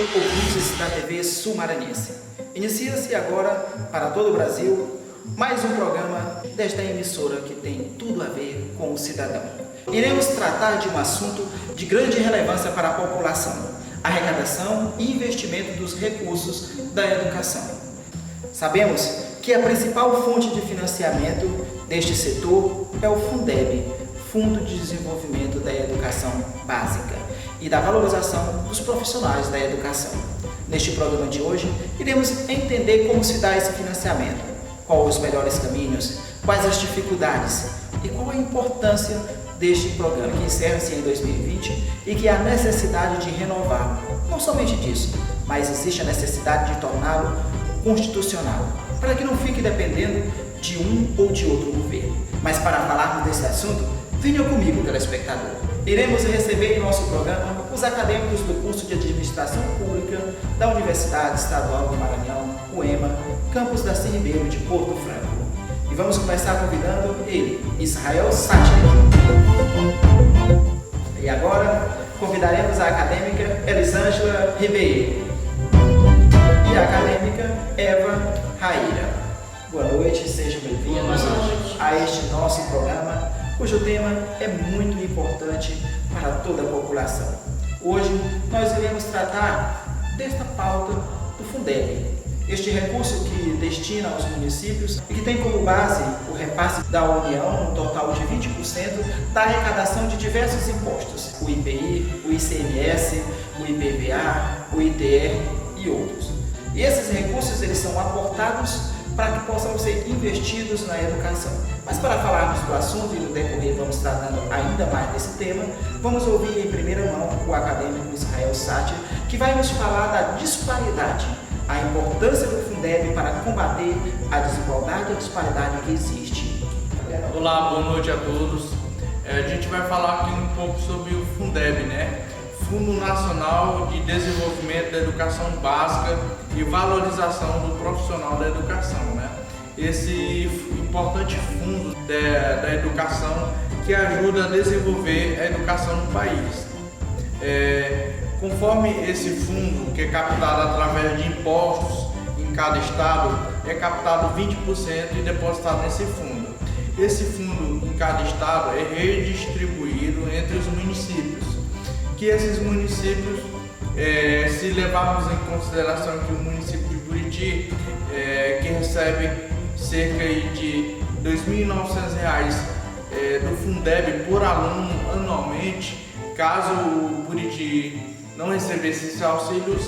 ouvintes da TV Sul-Maranhense. Inicia-se agora, para todo o Brasil, mais um programa desta emissora que tem tudo a ver com o cidadão. Iremos tratar de um assunto de grande relevância para a população: arrecadação e investimento dos recursos da educação. Sabemos que a principal fonte de financiamento deste setor é o Fundeb, Fundo de Desenvolvimento da Educação Básica e da Valorização dos Profissionais da Educação. Neste programa de hoje, iremos entender como se dá esse financiamento, quais os melhores caminhos, quais as dificuldades e qual a importância deste programa que encerra-se em 2020 e que há necessidade de renovar. Não somente disso, mas existe a necessidade de torná-lo constitucional, para que não fique dependendo de um ou de outro governo. Mas para falarmos desse assunto, venha comigo, telespectador. Iremos receber em nosso programa os acadêmicos do curso de Administração Pública da Universidade Estadual do Maranhão, UEMA, campus Darcy Ribeiro de Porto Franco. E vamos começar convidando ele, Israel Sátiro. E agora convidaremos a acadêmica Elisângela Ribeiro e a acadêmica Eva Raíra. Boa noite, sejam bem-vindos a este nosso programa, cujo tema é muito importante para toda a população. Hoje nós iremos tratar desta pauta do Fundeb, este recurso que destina aos municípios e que tem como base o repasse da União, um total de 20% da arrecadação de diversos impostos, o IPI, o ICMS, o IPVA, o ITR e outros. E esses recursos eles são aportados para que possam ser investidos na educação. Mas para falarmos do assunto e no decorrer vamos tratando ainda mais desse tema, vamos ouvir em primeira mão o acadêmico Israel Sátiro, que vai nos falar da disparidade, a importância do Fundeb para combater a desigualdade e a disparidade que existe. Olá, boa noite a todos. A gente vai falar aqui um pouco sobre o Fundeb, né? Fundo Nacional de Desenvolvimento da Educação Básica e Valorização do Profissional da Educação, né? Esse importante fundo da educação que ajuda a desenvolver a educação no país. Conforme esse fundo, que é captado através de impostos em cada estado, é captado 20% e depositado nesse fundo. Esse fundo em cada estado é redistribuído entre os municípios, que esses municípios, se levarmos em consideração que o município de Buriti, que recebe cerca de R$ 2.900 do Fundeb por aluno anualmente, caso o Buriti não recebesse esse auxílio,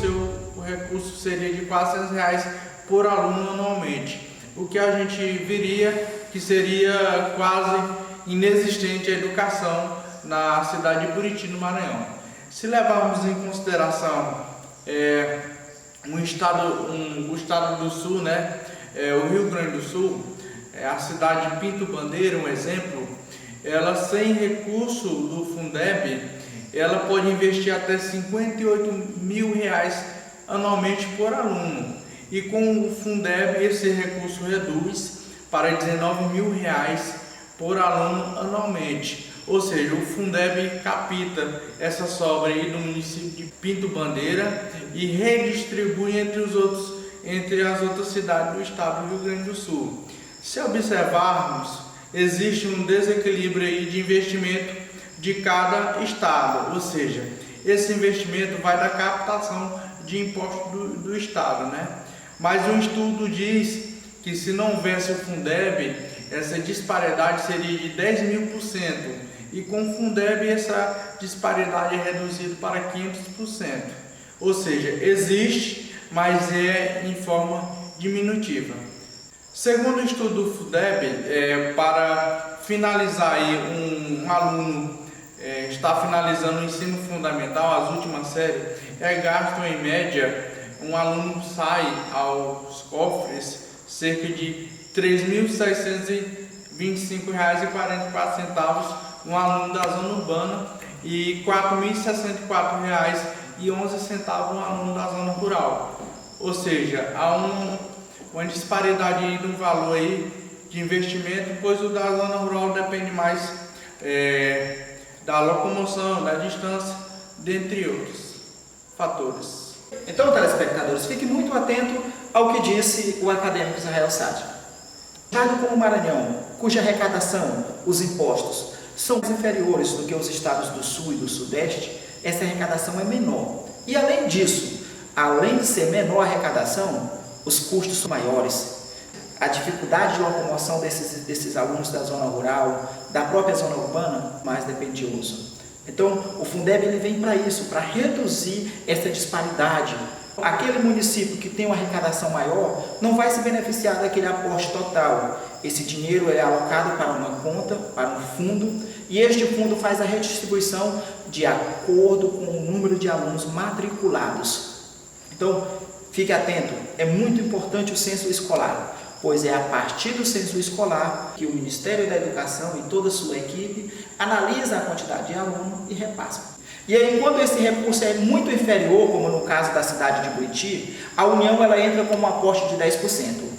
o recurso seria de R$ 400 por aluno anualmente, o que a gente viria que seria quase inexistente a educação na cidade de Buriti, no Maranhão. Se levarmos em consideração o estado do Sul, né, o Rio Grande do Sul, a cidade de Pinto Bandeira, um exemplo, ela sem recurso do Fundeb, ela pode investir até R$ 58.000 anualmente por aluno. E com o Fundeb esse recurso reduz para R$ 19.000 por aluno anualmente. Ou seja, o Fundeb capta essa sobra aí do município de Pinto Bandeira e redistribui entre as outras cidades do estado do Rio Grande do Sul. Se observarmos, existe um desequilíbrio aí de investimento de cada estado, ou seja, esse investimento vai da captação de impostos do estado, né? Mas um estudo diz que se não houvesse o Fundeb, essa disparidade seria de 10.000%. E com o Fundeb essa disparidade é reduzida para 500%. Ou seja, existe, mas é em forma diminutiva. Segundo o estudo do Fundeb, para finalizar aí um aluno está finalizando o ensino fundamental, as últimas séries, gasto em média, um aluno sai aos cofres cerca de R$ 3.625,44 um aluno da zona urbana e R$ 4.064,11 um aluno da zona rural. Ou seja, há uma disparidade no valor aí de investimento, pois o da zona rural depende mais da locomoção, da distância, dentre outros fatores. Então, telespectadores, fiquem muito atentos ao que disse o acadêmico Israel Sade. Estado como o Maranhão, cuja arrecadação, os impostos, são inferiores do que os estados do Sul e do Sudeste, essa arrecadação é menor. E além disso, além de ser menor a arrecadação, os custos são maiores. A dificuldade de locomoção desses alunos da zona rural, da própria zona urbana, mais dependioso. Então, o Fundeb ele vem para isso, para reduzir essa disparidade. Aquele município que tem uma arrecadação maior não vai se beneficiar daquele aporte total. Esse dinheiro é alocado para uma conta, para um fundo, e este fundo faz a redistribuição de acordo com o número de alunos matriculados. Então, fique atento, é muito importante o censo escolar, pois é a partir do censo escolar que o Ministério da Educação e toda a sua equipe analisa a quantidade de aluno e repassa. E aí, quando esse recurso é muito inferior, como no caso da cidade de Buriti, a União ela entra com um aporte de 10%.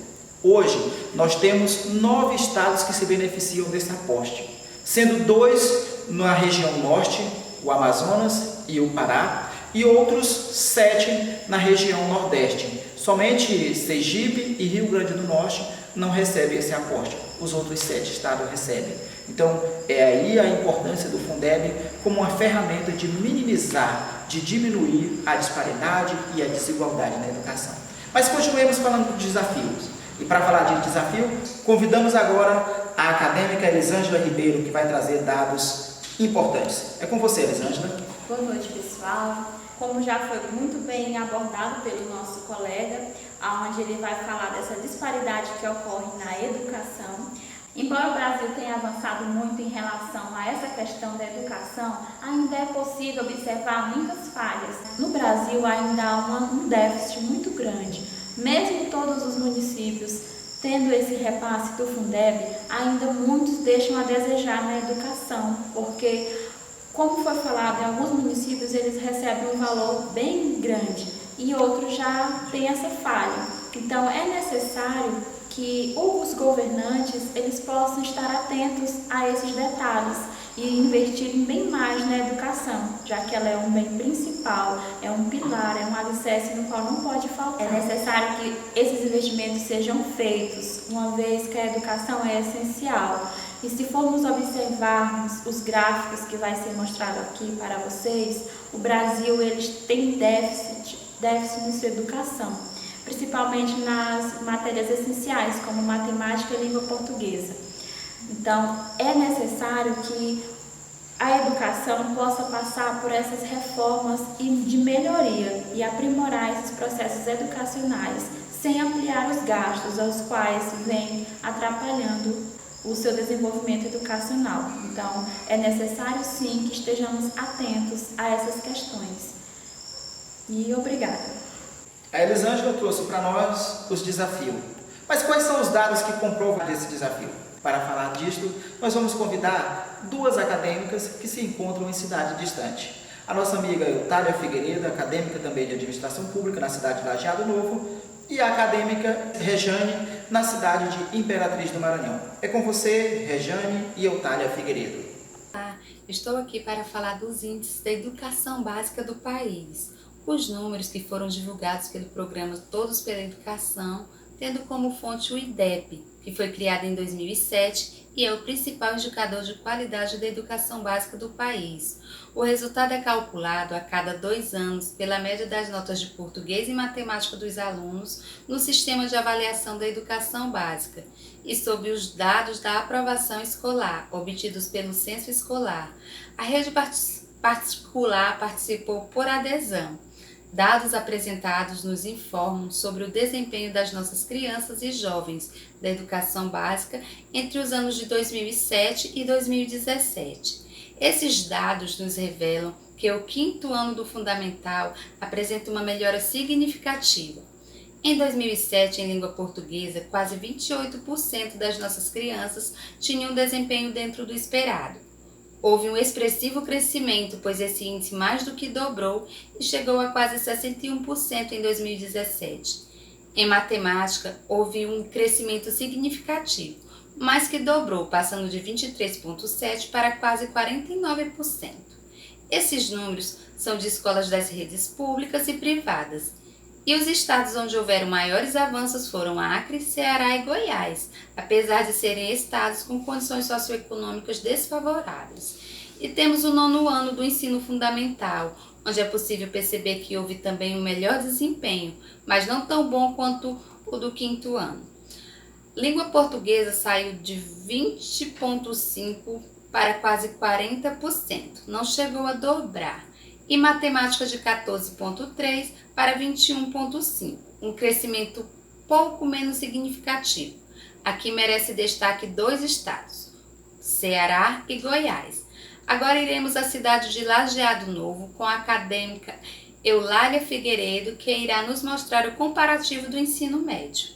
Hoje, nós temos 9 estados que se beneficiam desse aporte, sendo 2 na região norte, o Amazonas e o Pará, e outros 7 na região nordeste. Somente Sergipe e Rio Grande do Norte não recebem esse aporte, os outros 7 estados recebem. Então, é aí a importância do Fundeb como uma ferramenta de minimizar, de diminuir a disparidade e a desigualdade na educação. Mas continuemos falando de desafios. E para falar de desafio, convidamos agora a acadêmica Elisângela Ribeiro, que vai trazer dados importantes. É com você, Elisângela. Boa noite, pessoal. Como já foi muito bem abordado pelo nosso colega, onde ele vai falar dessa disparidade que ocorre na educação. Embora o Brasil tenha avançado muito em relação a essa questão da educação, ainda é possível observar muitas falhas. No Brasil ainda há um déficit muito grande. Mesmo todos os municípios tendo esse repasse do Fundeb, ainda muitos deixam a desejar na educação, porque, como foi falado, em alguns municípios eles recebem um valor bem grande e outros já têm essa falha. Então é necessário que os governantes eles possam estar atentos a esses detalhes e investirem bem mais na educação, já que ela é um bem principal, é um pilar, é um alicerce no qual não pode faltar. É necessário que esses investimentos sejam feitos, uma vez que a educação é essencial. E se formos observarmos os gráficos que vai ser mostrado aqui para vocês, o Brasil ele tem déficit na sua educação, principalmente nas matérias essenciais, como matemática e língua portuguesa. Então, é necessário que a educação possa passar por essas reformas de melhoria e aprimorar esses processos educacionais, sem ampliar os gastos, aos quais vem atrapalhando o seu desenvolvimento educacional. Então, é necessário sim que estejamos atentos a essas questões. E obrigada. A Elisângela trouxe para nós os desafios. Mas quais são os dados que comprovam esse desafio? Para falar disto, nós vamos convidar 2 acadêmicas que se encontram em cidade distante. A nossa amiga Eutália Figueiredo, acadêmica também de Administração Pública na cidade de Lajeado Novo, e a acadêmica Rejane, na cidade de Imperatriz do Maranhão. É com você, Rejane e Eutália Figueiredo. Estou aqui para falar dos índices da educação básica do país. Os números que foram divulgados pelo programa Todos pela Educação, tendo como fonte o IDEP, que foi criado em 2007 e é o principal indicador de qualidade da educação básica do país. O resultado é calculado a cada 2 anos pela média das notas de português e matemática dos alunos no sistema de avaliação da educação básica e sob os dados da aprovação escolar, obtidos pelo censo escolar. A rede particular participou por adesão. Dados apresentados nos informam sobre o desempenho das nossas crianças e jovens da educação básica entre os anos de 2007 e 2017. Esses dados nos revelam que o 5º ano do fundamental apresenta uma melhora significativa. Em 2007, em língua portuguesa, quase 28% das nossas crianças tinham um desempenho dentro do esperado. Houve um expressivo crescimento, pois esse índice mais do que dobrou e chegou a quase 61% em 2017. Em matemática, houve um crescimento significativo, mais que dobrou, passando de 23,7% para quase 49%. Esses números são de escolas das redes públicas e privadas. E os estados onde houveram maiores avanços foram Acre, Ceará e Goiás, apesar de serem estados com condições socioeconômicas desfavoráveis. E temos o 9º ano do ensino fundamental, onde é possível perceber que houve também um melhor desempenho, mas não tão bom quanto o do 5º ano. Língua portuguesa saiu de 20,5% para quase 40%, não chegou a dobrar. E matemática de 14,3% para 21,5%, um crescimento pouco menos significativo. Aqui merece destaque 2 estados, Ceará e Goiás. Agora iremos à cidade de Lajeado Novo com a acadêmica Eulália Figueiredo, que irá nos mostrar o comparativo do ensino médio.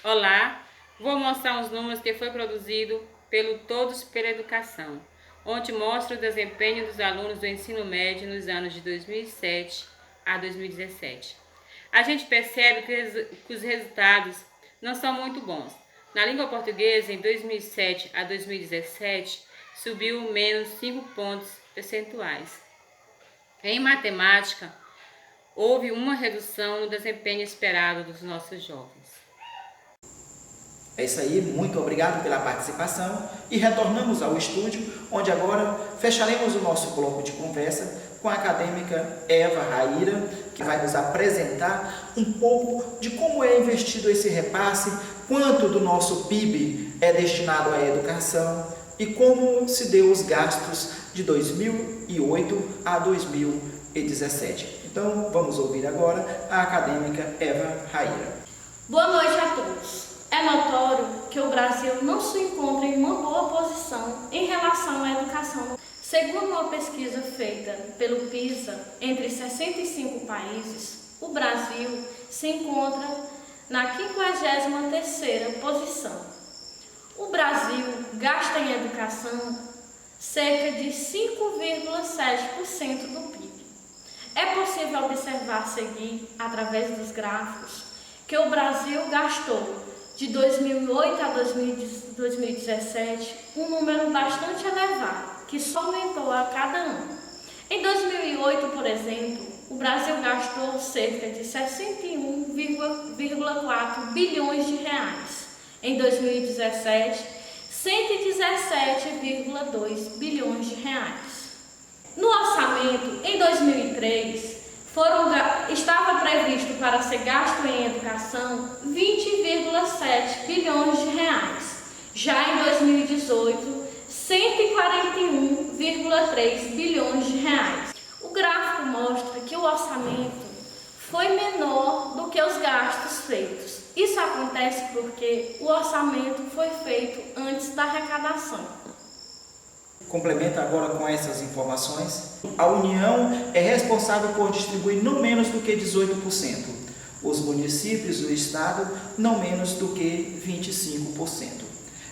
Olá, vou mostrar os números que foi produzido pelo Todos pela Educação, onde mostra o desempenho dos alunos do ensino médio nos anos de 2007 a 2017. A gente percebe que os resultados não são muito bons. Na língua portuguesa, em 2007 a 2017, subiu menos 5 pontos percentuais. Em matemática, houve uma redução no desempenho esperado dos nossos jovens. É isso aí, muito obrigado pela participação e retornamos ao estúdio, onde agora fecharemos o nosso bloco de conversa com a acadêmica Eva Raíra, que vai nos apresentar um pouco de como é investido esse repasse, quanto do nosso PIB é destinado à educação e como se deu os gastos de 2008 a 2017. Então, vamos ouvir agora a acadêmica Eva Raíra. Boa noite a todos. É notório que o Brasil não se encontra em uma boa posição em relação à educação. Segundo uma pesquisa feita pelo PISA, entre 65 países, o Brasil se encontra na 53ª posição. O Brasil gasta em educação cerca de 5,7% do PIB. É possível observar a seguir, através dos gráficos, que o Brasil gastou de 2008 a 2017, um número bastante elevado, que só aumentou a cada ano. Em 2008, por exemplo, o Brasil gastou cerca de 61,4 bilhões de reais. Em 2017, 117,2 bilhões de reais. No orçamento, em 2003, estava previsto para ser gasto em educação 20,7 bilhões de reais. Já em 2018, 141,3 bilhões de reais. O gráfico mostra que o orçamento foi menor do que os gastos feitos. Isso acontece porque o orçamento foi feito antes da arrecadação. Complementa agora com essas informações. A União é responsável por distribuir não menos do que 18%. Os municípios do Estado, não menos do que 25%.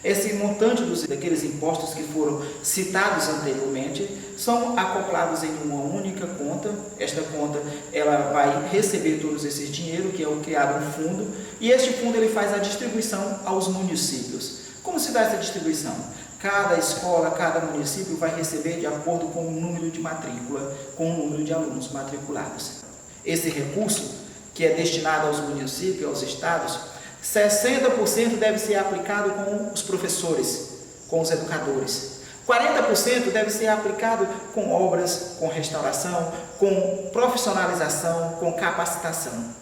Esse montante daqueles impostos que foram citados anteriormente são acoplados em uma única conta. Esta conta ela vai receber todos esses dinheiro, que é o criado um fundo, e este fundo ele faz a distribuição aos municípios. Como se dá essa distribuição? Cada escola, cada município vai receber de acordo com o número de matrícula, com o número de alunos matriculados. Esse recurso, que é destinado aos municípios, aos estados, 60% deve ser aplicado com os professores, com os educadores. 40% deve ser aplicado com obras, com restauração, com profissionalização, com capacitação.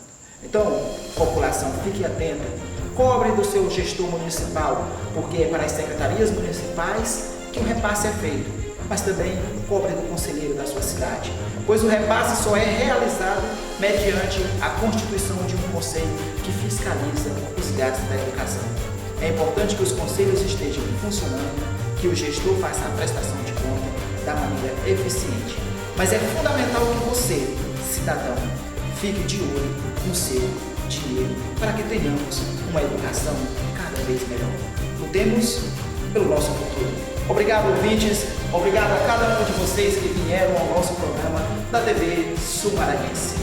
Então, população, fique atenta. Cobre do seu gestor municipal, porque é para as secretarias municipais que o repasse é feito, mas também cobre do conselheiro da sua cidade, pois o repasse só é realizado mediante a constituição de um conselho que fiscaliza os gastos da educação. É importante que os conselhos estejam funcionando, que o gestor faça a prestação de conta da maneira eficiente, mas é fundamental que você, cidadão, fique de olho no seu dinheiro para que tenhamos uma educação cada vez melhor. Lutemos pelo nosso futuro. Obrigado, ouvintes. Obrigado a cada um de vocês que vieram ao nosso programa da TV Sul Maranhense.